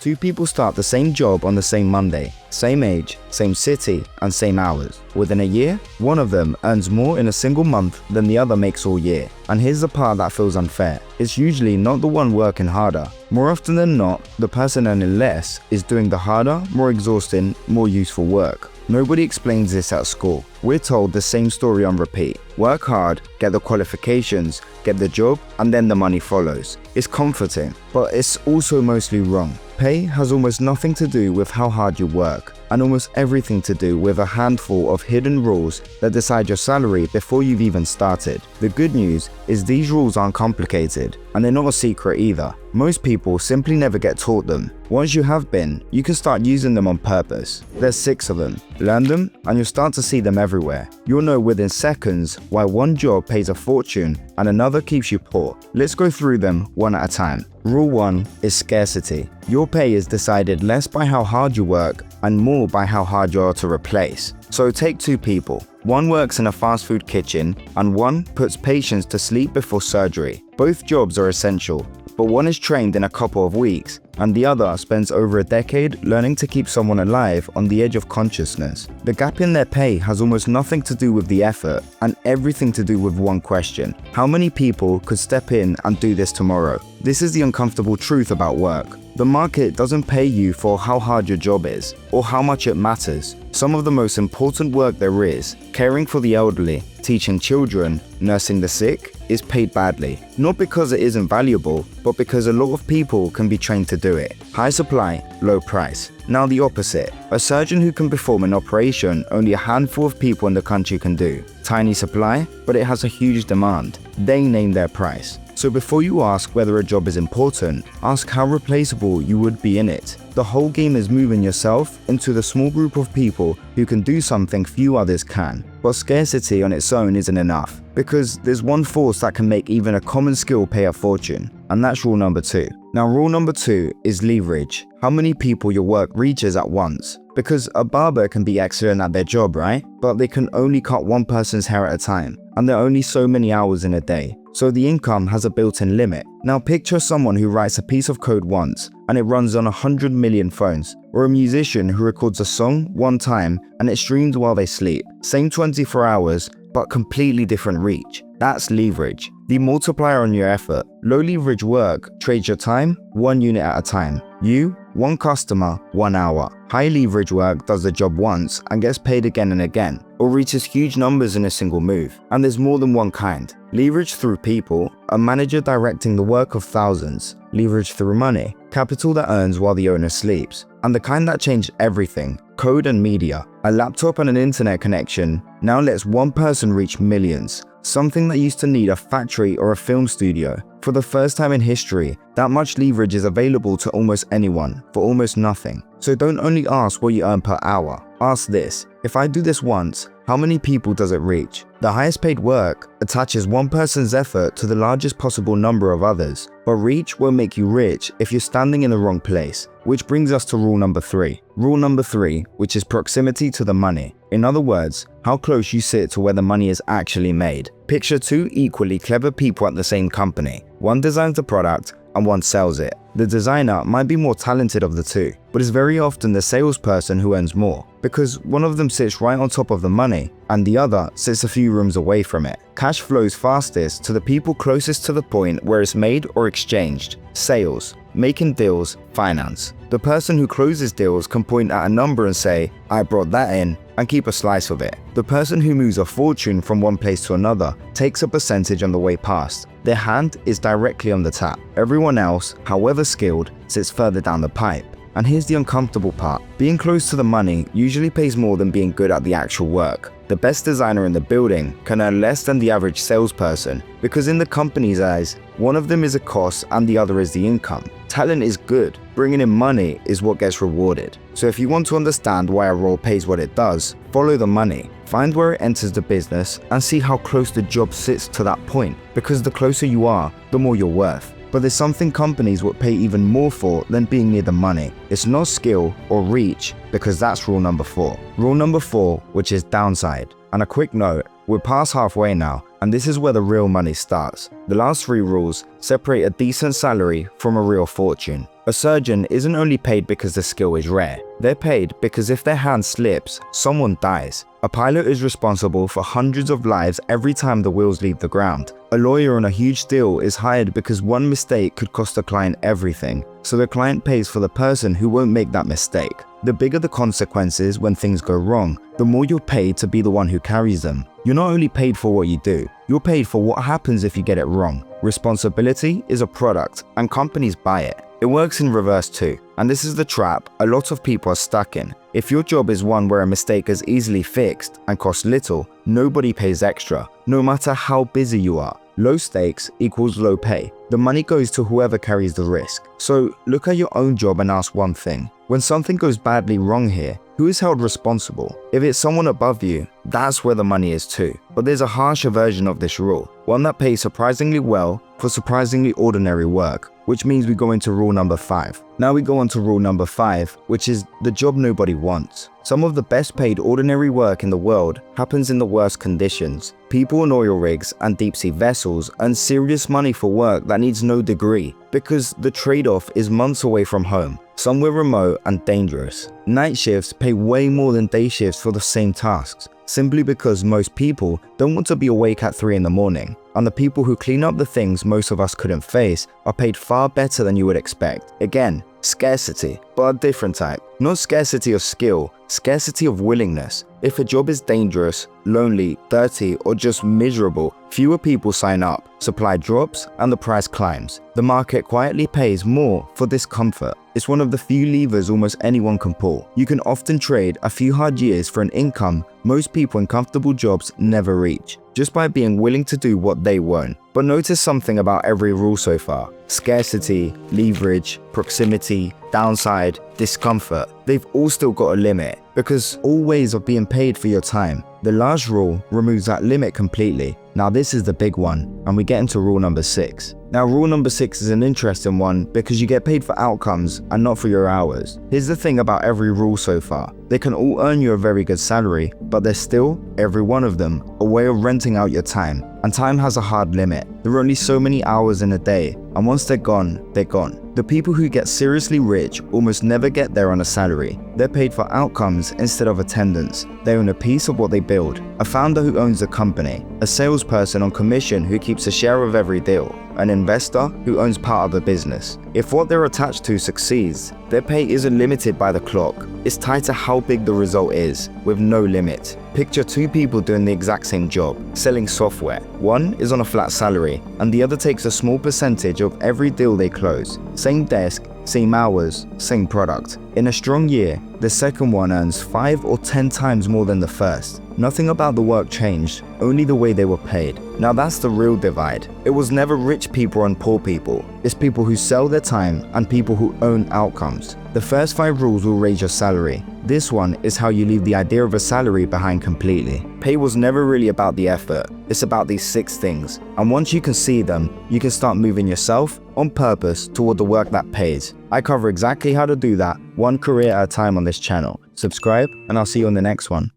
Two people start the same job on the same Monday, same age, same city, and same hours. Within a year, one of them earns more in a single month than the other makes all year. And here's the part that feels unfair. It's usually not the one working harder. More often than not, the person earning less is doing the harder, more exhausting, more useful work. Nobody explains this at school. We're told the same story on repeat. Work hard, get the qualifications, get the job, and then the money follows. It's comforting, but it's also mostly wrong. Pay has almost nothing to do with how hard you work, and almost everything to do with a handful of hidden rules that decide your salary before you've even started. The good news is these rules aren't complicated, and they're not a secret either. Most people simply never get taught them. Once you have been, you can start using them on purpose. There's 6 of them. Learn them, and you'll start to see them everywhere. You'll know within seconds why one job pays a fortune and another keeps you poor. Let's go through them one at a time. Rule 1 is scarcity. Your pay is decided less by how hard you work and more by how hard you are to replace. So take 2 people. One works in a fast food kitchen and one puts patients to sleep before surgery. Both jobs are essential, but one is trained in a couple of weeks and the other spends over a decade learning to keep someone alive on the edge of consciousness. The gap in their pay has almost nothing to do with the effort and everything to do with one question: how many people could step in and do this tomorrow? This is the uncomfortable truth about work. The market doesn't pay you for how hard your job is or how much it matters. Some of the most important work there is, caring for the elderly, teaching children, nursing the sick, is paid badly. Not because it isn't valuable, but because a lot of people can be trained to do it. High supply, low price. Now the opposite. A surgeon who can perform an operation only a handful of people in the country can do. Tiny supply, but it has a huge demand. They name their price. So before you ask whether a job is important, ask how replaceable you would be in it. The whole game is moving yourself into the small group of people who can do something few others can. But scarcity on its own isn't enough, because there's one force that can make even a common skill pay a fortune, and that's rule number 2. Now rule number 2 is leverage. How many people your work reaches at once. Because a barber can be excellent at their job, right? But they can only cut one person's hair at a time, and there are only so many hours in a day. So the income has a built-in limit. Now picture someone who writes a piece of code once and it runs on 100 million phones, or a musician who records a song one time and it streams while they sleep. Same 24 hours, but completely different reach. That's leverage. The multiplier on your effort. Low leverage work trades your time 1 unit at a time. You, 1 customer, 1 hour. High leverage work does the job once and gets paid again and again, or reaches huge numbers in a single move. And there's more than one kind. Leverage through people, a manager directing the work of thousands. Leverage through money, capital that earns while the owner sleeps. And the kind that changed everything, code and media. A laptop and an internet connection now lets one person reach millions. Something that used to need a factory or a film studio. For the first time in history, that much leverage is available to almost anyone for almost nothing. So don't only ask what you earn per hour. Ask this: if I do this once, how many people does it reach? The highest paid work attaches one person's effort to the largest possible number of others, but reach won't make you rich if you're standing in the wrong place. Which brings us to rule number 3. Rule number 3, which is proximity to the money. In other words, how close you sit to where the money is actually made. Picture 2 equally clever people at the same company. One designs the product and one sells it. The designer might be more talented of the two, but it's very often the salesperson who earns more, because one of them sits right on top of the money and the other sits a few rooms away from it. Cash flows fastest to the people closest to the point where it's made or exchanged. Sales, making deals, finance. The person who closes deals can point at a number and say, "I brought that in," and keep a slice of it. The person who moves a fortune from one place to another takes a percentage on the way past. Their hand is directly on the tap. Everyone else, however skilled, sits further down the pipe. And here's the uncomfortable part. Being close to the money usually pays more than being good at the actual work. The best designer in the building can earn less than the average salesperson, because in the company's eyes, one of them is a cost and the other is the income. Talent is good. Bringing in money is what gets rewarded. So if you want to understand why a role pays what it does, follow the money. Find where it enters the business and see how close the job sits to that point, because the closer you are, the more you're worth. But there's something companies would pay even more for than being near the money. It's not skill or reach, because that's rule number 4. Rule number 4, which is downside. And a quick note, we're past halfway now, and this is where the real money starts. The last 3 rules separate a decent salary from a real fortune. A surgeon isn't only paid because the skill is rare, they're paid because if their hand slips, someone dies. A pilot is responsible for hundreds of lives every time the wheels leave the ground. A lawyer on a huge deal is hired because one mistake could cost the client everything, so the client pays for the person who won't make that mistake. The bigger the consequences when things go wrong, the more you're paid to be the one who carries them. You're not only paid for what you do, you're paid for what happens if you get it wrong. Responsibility is a product, and companies buy it. It works in reverse too, and this is the trap a lot of people are stuck in. If your job is one where a mistake is easily fixed and costs little, nobody pays extra, no matter how busy you are. Low stakes equals low pay. The money goes to whoever carries the risk. So look at your own job and ask one thing. When something goes badly wrong here, who is held responsible? If it's someone above you, that's where the money is too. But there's a harsher version of this rule, one that pays surprisingly well for surprisingly ordinary work, which means we go into rule number 5. Now we go on to rule number 5, which is the job nobody wants. Some of the best paid ordinary work in the world happens in the worst conditions. People on oil rigs and deep sea vessels earn serious money for work that needs no degree, because the trade-off is months away from home, somewhere remote and dangerous. Night shifts pay way more than day shifts for the same tasks, simply because most people don't want to be awake at 3 in the morning, and the people who clean up the things most of us couldn't face are paid far better than you would expect. Again, scarcity, but a different type. Not scarcity of skill, scarcity of willingness. If a job is dangerous, lonely, dirty, or just miserable, fewer people sign up, supply drops, and the price climbs. The market quietly pays more for discomfort. It's one of the few levers almost anyone can pull. You can often trade a few hard years for an income most people in comfortable jobs never reach, just by being willing to do what they won't. But notice something about every rule so far. Scarcity, leverage, proximity, downside, discomfort. They've all still got a limit, because all ways of being paid for your time. The last rule removes that limit completely. Now this is the big one, and we get into rule number 6. Now rule number 6 is an interesting one because you get paid for outcomes and not for your hours. Here's the thing about every rule so far. They can all earn you a very good salary, but there's still, every one of them, a way of renting out your time. And time has a hard limit. There are only so many hours in a day, and once they're gone, they're gone. The people who get seriously rich almost never get there on a salary. They're paid for outcomes instead of attendance. They own a piece of what they build. A founder who owns a company. A salesperson on commission who keeps a share of every deal. An investor who owns part of the business. If what they're attached to succeeds, their pay isn't limited by the clock. It's tied to how big the result is, with no limit. Picture 2 people doing the exact same job, selling software. One is on a flat salary, and the other takes a small percentage of every deal they close. Same desk, same hours, same product. In a strong year, the second one earns 5 or 10 times more than the first. Nothing about the work changed, only the way they were paid. Now that's the real divide. It was never rich people and poor people. It's people who sell their time and people who own outcomes. The first 5 rules will raise your salary. This one is how you leave the idea of a salary behind completely. Pay was never really about the effort. It's about these 6 things. And once you can see them, you can start moving yourself on purpose toward the work that pays. I cover exactly how to do that, one career at a time on this channel. Subscribe, and I'll see you on the next one.